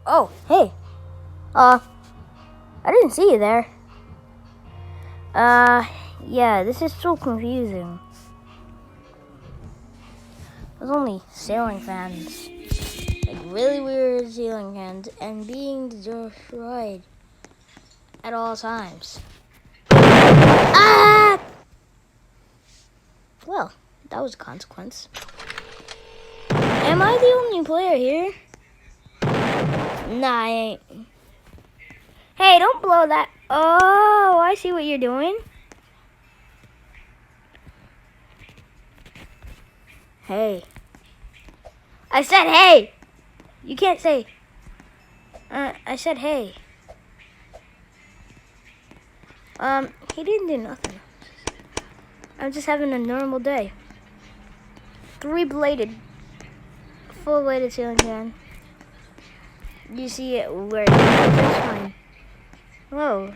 Oh, hey. I didn't see you there. Yeah, this is so confusing. There's only ceiling fans. Like really weird ceiling fans and being destroyed at all times. Ah! Well, that was a consequence. Am I the only player here? Nah, I ain't. Hey, don't blow that. Oh, I see what you're doing. Hey. I said hey. You can't say. I said hey. He didn't do nothing. I'm just having a normal day. 3-bladed. Full-bladed ceiling fan. You see it where just fine. Whoa.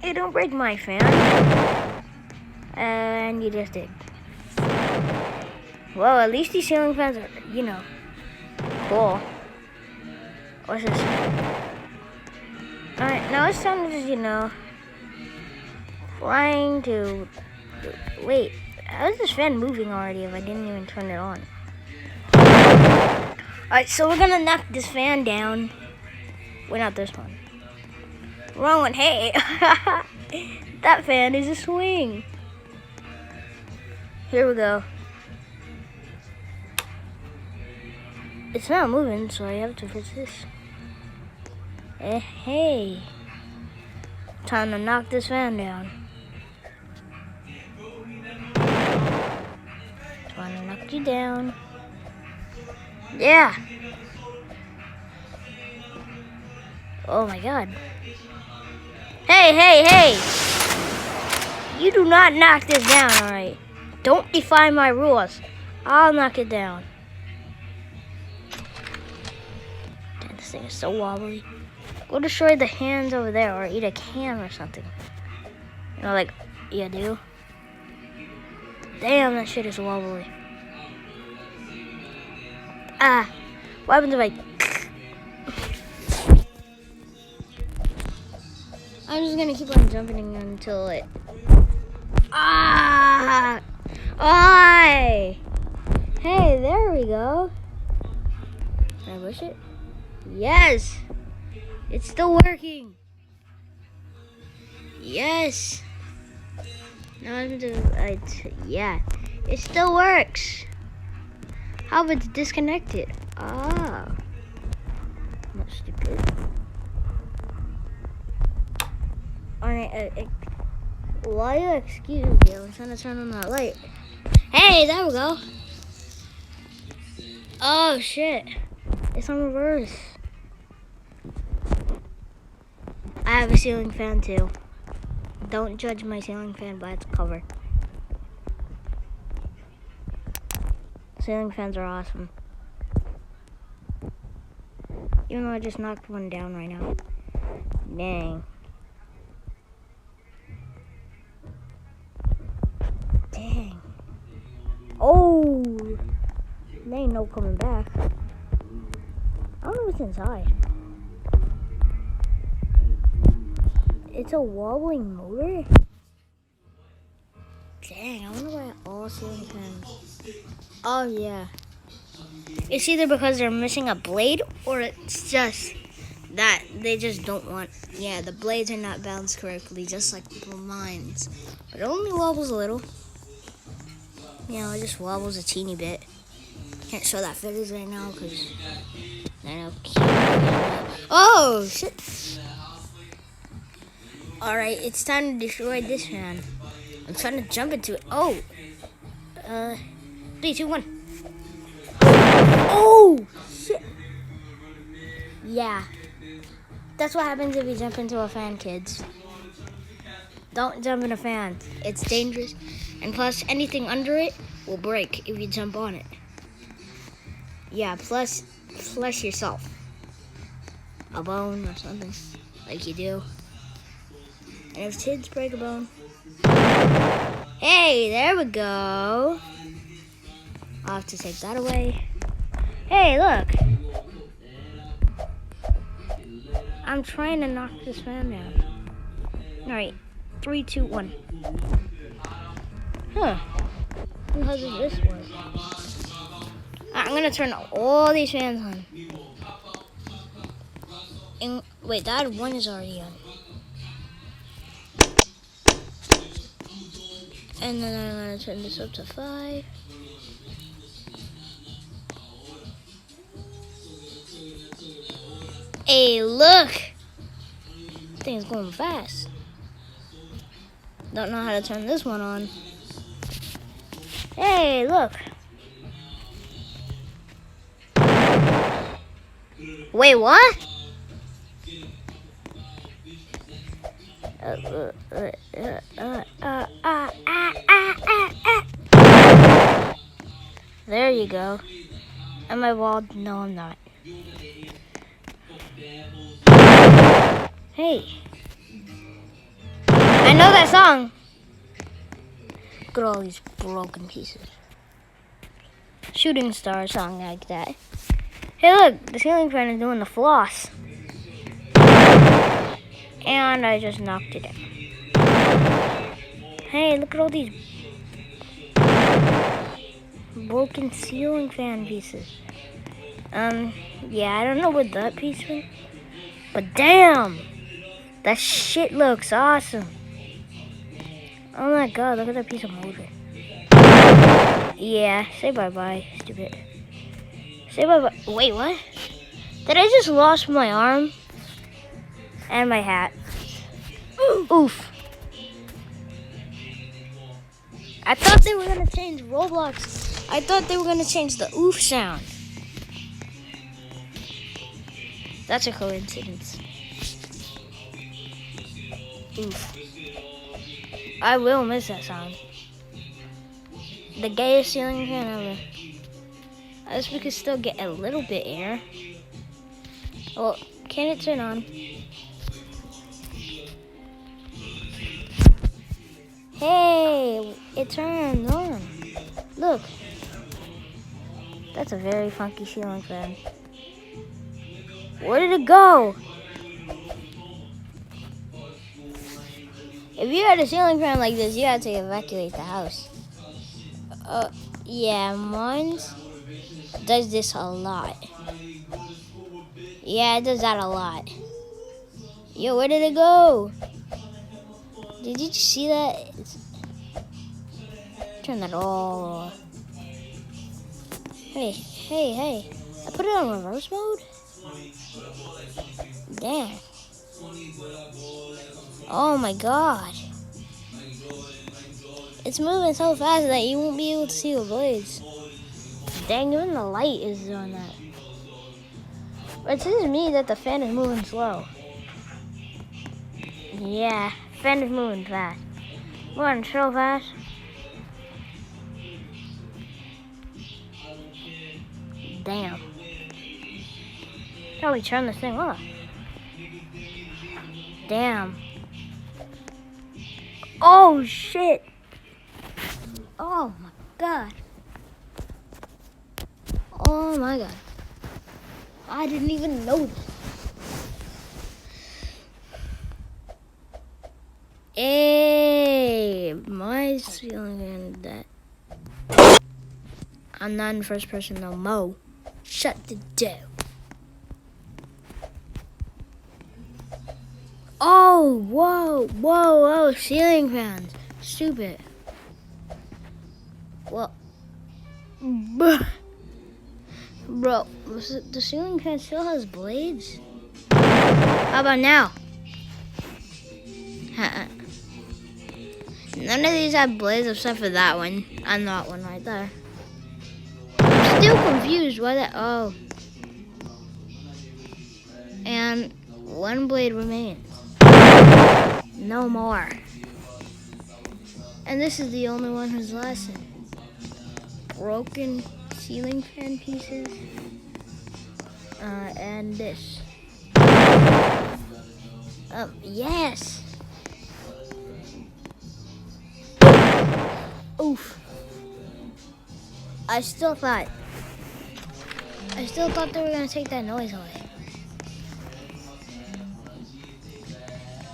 Hey, don't break my fan. And you just did. Well, at least these ceiling fans are, cool. What's this? Alright, now it's time to just, trying to... Wait, how is this fan moving already if I didn't even turn it on? Alright, so we're gonna knock this fan down. Wait, not this one. Wrong one. Hey! That fan is a swing. Here we go. It's not moving, so I have to fix this. Hey. Time to knock this fan down. Trying to knock you down. Yeah. Oh my god. Hey. You do not knock this down, alright? Don't defy my rules. I'll knock it down. Damn, this thing is so wobbly. Go destroy the hands over there or eat a can or something. Like, you do. Damn, that shit is wobbly. Ah, what happens if I'm just gonna keep on jumping until it... Ah! Oi! Hey, there we go. Can I push it? Yes! It's still working. Yes. Now I'm yeah. It still works. How about to disconnect it? Ah. Not stupid. Alright, why you excuse me? I'm trying to turn on that light. Hey, there we go. Oh shit. It's on reverse. I have a ceiling fan too. Don't judge my ceiling fan by its cover. Ceiling fans are awesome. Even though I just knocked one down right now. Dang. Dang. Oh! There ain't no coming back. I don't know what's inside. It's a wobbling motor? Dang, I wonder why all ceiling fans... Oh, yeah. It's either because they're missing a blade or it's just that they just don't want... Yeah, the blades are not balanced correctly, just like mine's. But it only wobbles a little. It just wobbles a teeny bit. Can't show that footage right now because... I know. Oh, shit. Alright, it's time to destroy this fan. I'm trying to jump into it. Oh! 3, 2, 1. Oh! Shit! Yeah. That's what happens if you jump into a fan, kids. Don't jump in a fan. It's dangerous. And plus, anything under it will break if you jump on it. Yeah, plus yourself. A bone or something. Like you do. And if kids break a bone... Hey, there we go. I'll have to take that away. Hey, look. I'm trying to knock this fan down. Alright, 3, 2, 1. Huh. How does this work? I'm gonna turn all these fans on. And wait, that one is already on. And then I'm gonna turn this up to 5. Hey, look! Thing's going fast. Don't know how to turn this one on. Hey, look! Wait, what? There you go. Am I walled? No, I'm not. Hey. I know that song. Look at all these broken pieces. Shooting star song like that. Hey, look, the ceiling fan is doing the floss. And I just knocked it down. Hey, look at all these broken ceiling fan pieces. Yeah, I don't know what that piece went, but damn, that shit looks awesome. Oh my god, look at that piece of motor. Yeah, say bye-bye, stupid. Say bye-bye. Wait, what? Did I just lost my arm? And my hat. Oof. I thought they were gonna change Roblox. I thought they were gonna change the oof sound. That's a coincidence. Oof. I will miss that sound. The gayest ceiling fan ever. I guess we could still get a little bit air. Well, can it turn on? Hey, it turned on. Look. That's a very funky ceiling fan. Where did it go? If you had a ceiling fan like this, you had to evacuate the house. Yeah, mine does this a lot. Yeah, it does that a lot. Yo, where did it go? Did you just see that? Turn that all off. Hey. I put it on reverse mode? Damn. Oh my god. It's moving so fast that you won't be able to see the blades. Dang, even the light is on that. But it says to me that the fan is moving slow. Yeah, fan is moving fast. Moving so fast. Damn. How we turn this thing off? Damn. Oh shit. Oh my god. Oh my god. I didn't even notice. Hey, my ceiling fan that. I'm not in first person no more. Shut the door. Oh, whoa, ceiling fans. Stupid. Well, bro, the ceiling fan still has blades? How about now? None of these have blades except for that one. And that one right there. I'm still confused why that. Oh. And one blade remains. No more. And this is the only one who's lasting. Broken ceiling fan pieces. And this. Yes. Oof. I still thought they were gonna take that noise away.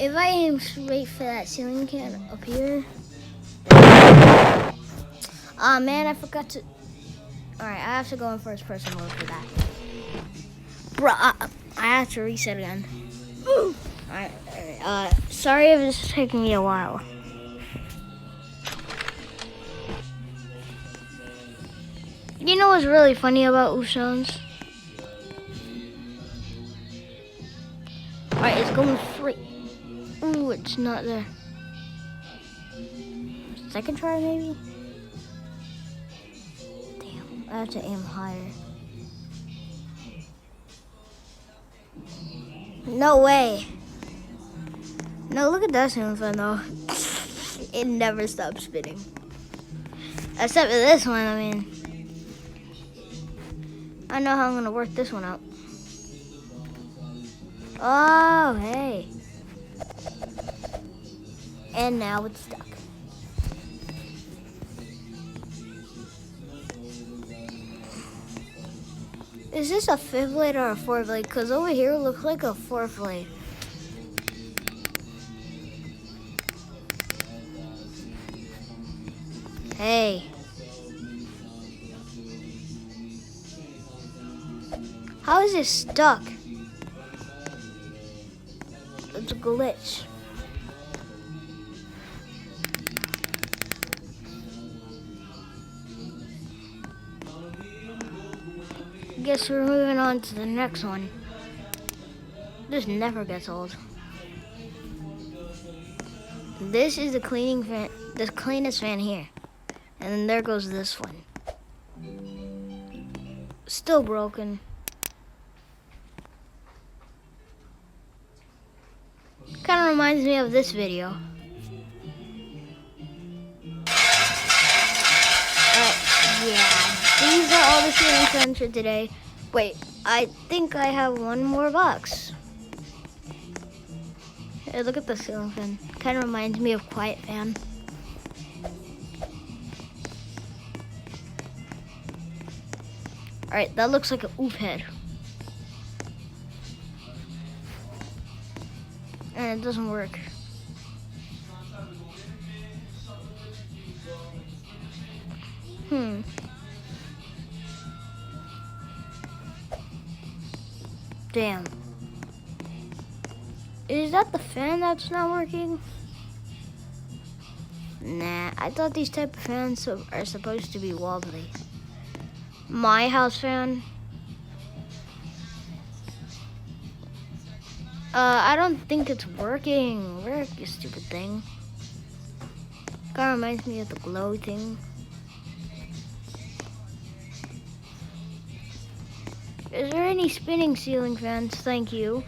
If I aim straight for that ceiling fan up here. Ah, man, I forgot to. Alright, I have to go in first person mode for that. Bruh, I have to reset again. Alright, sorry if this is taking me a while. You know what's really funny about Ushones? Alright, it's going straight. Ooh, it's not there. Second try, maybe? Damn, I have to aim higher. No way. No, look at that ceiling fan though. It never stops spinning. Except for this one, I mean. I know how I'm gonna work this one out. Oh, hey. And now it's stuck. Is this a 5th blade or a 4th blade? Because over here it looks like a 4th blade. Hey. How is it stuck? It's a glitch. Guess we're moving on to the next one. This never gets old. This is the cleaning fan, the cleanest fan here. And then there goes this one. Still broken. Kind of reminds me of this video. Yeah, these are all the ceiling fans for today. Wait, I think I have one more box. Hey, look at the ceiling fan. Kind of reminds me of Quiet Fan. Alright, that looks like an oof head. And it doesn't work. Damn. Is that the fan that's not working? Nah, I thought these type of fans are supposed to be wobbly. My house fan. I don't think it's working. Work, you stupid thing. Kinda reminds me of the glow thing. Is there any spinning ceiling fans? Thank you.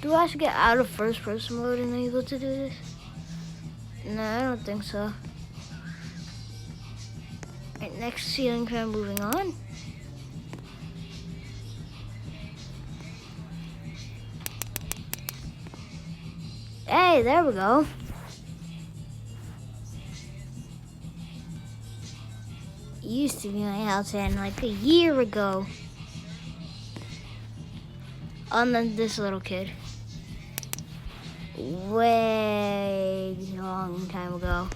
Do I have to get out of first person mode and able to do this? No, I don't think so. Right, next ceiling fan, moving on. Hey, there we go. It used to be my house fan like a year ago. And then this little kid. Way long time ago.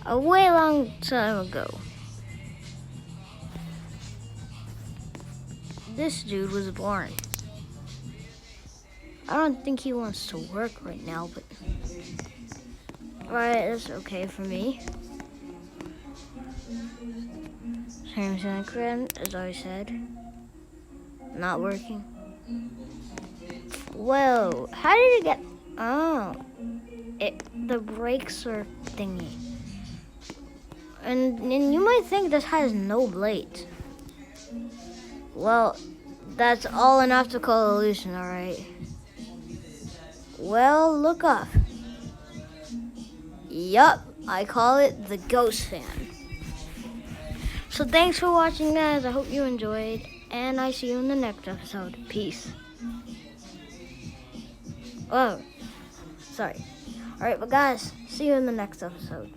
A way long time ago. This dude was born. I don't think he wants to work right now, but alright, that's okay for me. Same thing, as I said. Not working. Whoa, how did it get? Oh, the brakes are thingy. And you might think this has no blades. Well, that's all an optical illusion, alright. Well, look up. Yup, I call it the ghost fan. So thanks for watching, guys. I hope you enjoyed, and I see you in the next episode. Peace. Oh, sorry. Alright, but guys, see you in the next episode.